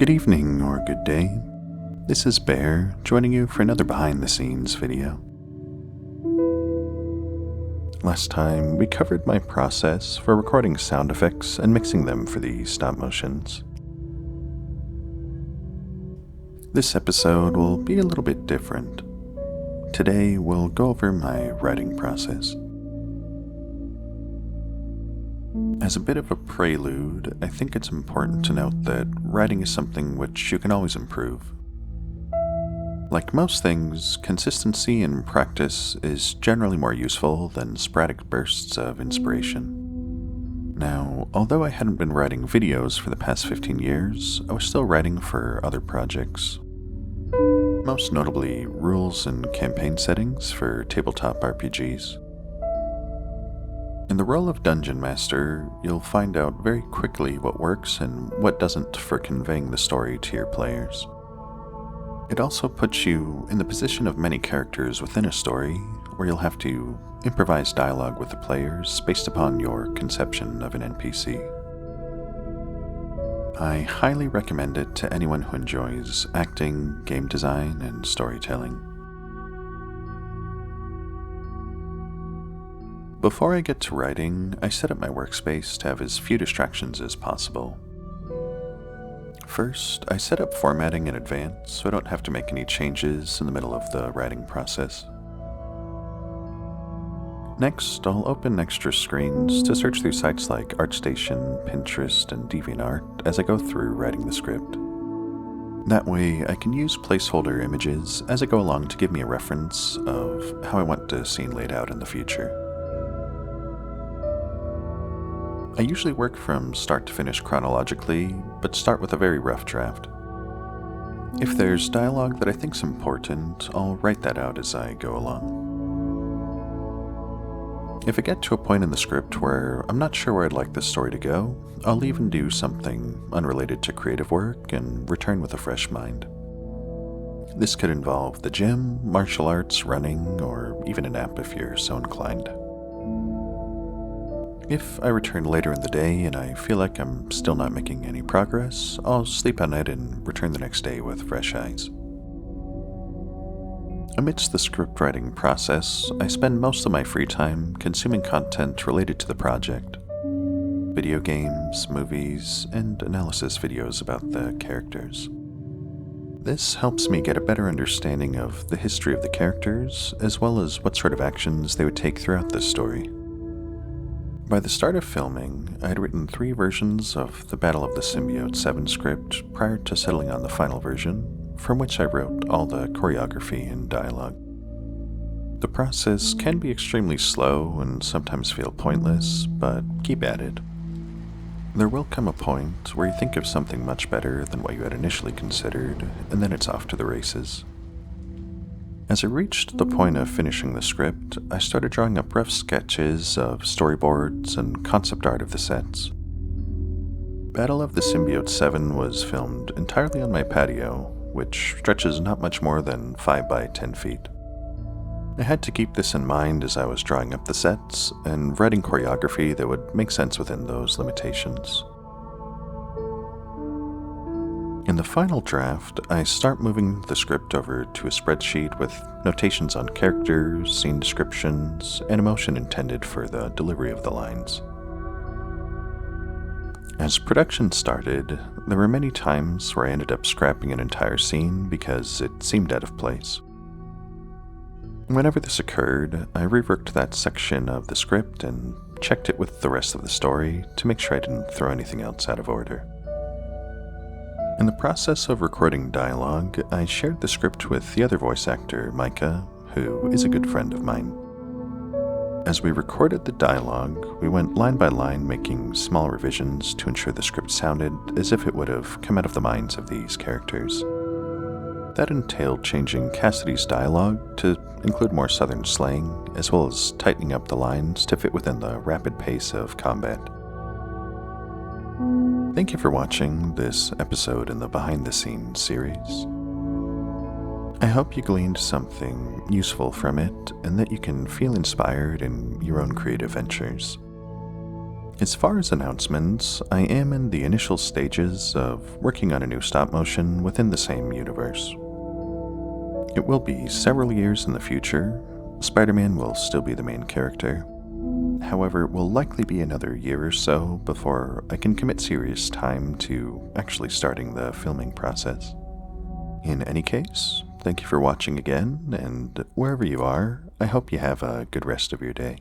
Good evening or good day. This is Bear, joining you for another behind the scenes video. Last time, we covered my process for recording sound effects and mixing them for the stop motions. This episode will be a little bit different. Today, we'll go over my writing process. As a bit of a prelude, I think it's important to note that writing is something which you can always improve. Like most things, consistency and practice is generally more useful than sporadic bursts of inspiration. Now, although I hadn't been writing videos for the past 15 years, I was still writing for other projects. Most notably, rules and campaign settings for tabletop RPGs. In the role of Dungeon Master, you'll find out very quickly what works and what doesn't for conveying the story to your players. It also puts you in the position of many characters within a story, where you'll have to improvise dialogue with the players based upon your conception of an NPC. I highly recommend it to anyone who enjoys acting, game design, and storytelling. Before I get to writing, I set up my workspace to have as few distractions as possible. First, I set up formatting in advance so I don't have to make any changes in the middle of the writing process. Next, I'll open extra screens to search through sites like ArtStation, Pinterest, and DeviantArt as I go through writing the script. That way, I can use placeholder images as I go along to give me a reference of how I want the scene laid out in the future. I usually work from start to finish chronologically, but start with a very rough draft. If there's dialogue that I think's important, I'll write that out as I go along. If I get to a point in the script where I'm not sure where I'd like the story to go, I'll even do something unrelated to creative work and return with a fresh mind. This could involve the gym, martial arts, running, or even a nap if you're so inclined. If I return later in the day and I feel like I'm still not making any progress, I'll sleep on it and return the next day with fresh eyes. Amidst the script writing process, I spend most of my free time consuming content related to the project. Video games, movies, and analysis videos about the characters. This helps me get a better understanding of the history of the characters, as well as what sort of actions they would take throughout the story. By the start of filming, I had written 3 versions of the Battle of the Symbiote 7 script prior to settling on the final version, from which I wrote all the choreography and dialogue. The process can be extremely slow and sometimes feel pointless, but keep at it. There will come a point where you think of something much better than what you had initially considered, and then it's off to the races. As I reached the point of finishing the script, I started drawing up rough sketches of storyboards and concept art of the sets. Battle of the Symbiote 7 was filmed entirely on my patio, which stretches not much more than 5 by 10 feet. I had to keep this in mind as I was drawing up the sets and writing choreography that would make sense within those limitations. In the final draft, I start moving the script over to a spreadsheet with notations on characters, scene descriptions, and emotion intended for the delivery of the lines. As production started, there were many times where I ended up scrapping an entire scene because it seemed out of place. Whenever this occurred, I reworked that section of the script and checked it with the rest of the story to make sure I didn't throw anything else out of order. In the process of recording dialogue, I shared the script with the other voice actor, Micah, who is a good friend of mine. As we recorded the dialogue, we went line by line making small revisions to ensure the script sounded as if it would have come out of the minds of these characters. That entailed changing Cassidy's dialogue to include more southern slang, as well as tightening up the lines to fit within the rapid pace of combat. Thank you for watching this episode in the Behind the Scenes series. I hope you gleaned something useful from it and that you can feel inspired in your own creative ventures. As far as announcements, I am in the initial stages of working on a new stop motion within the same universe. It will be several years in the future. Spider-Man will still be the main character. However, it will likely be another year or so before I can commit serious time to actually starting the filming process. In any case, thank you for watching again, and wherever you are, I hope you have a good rest of your day.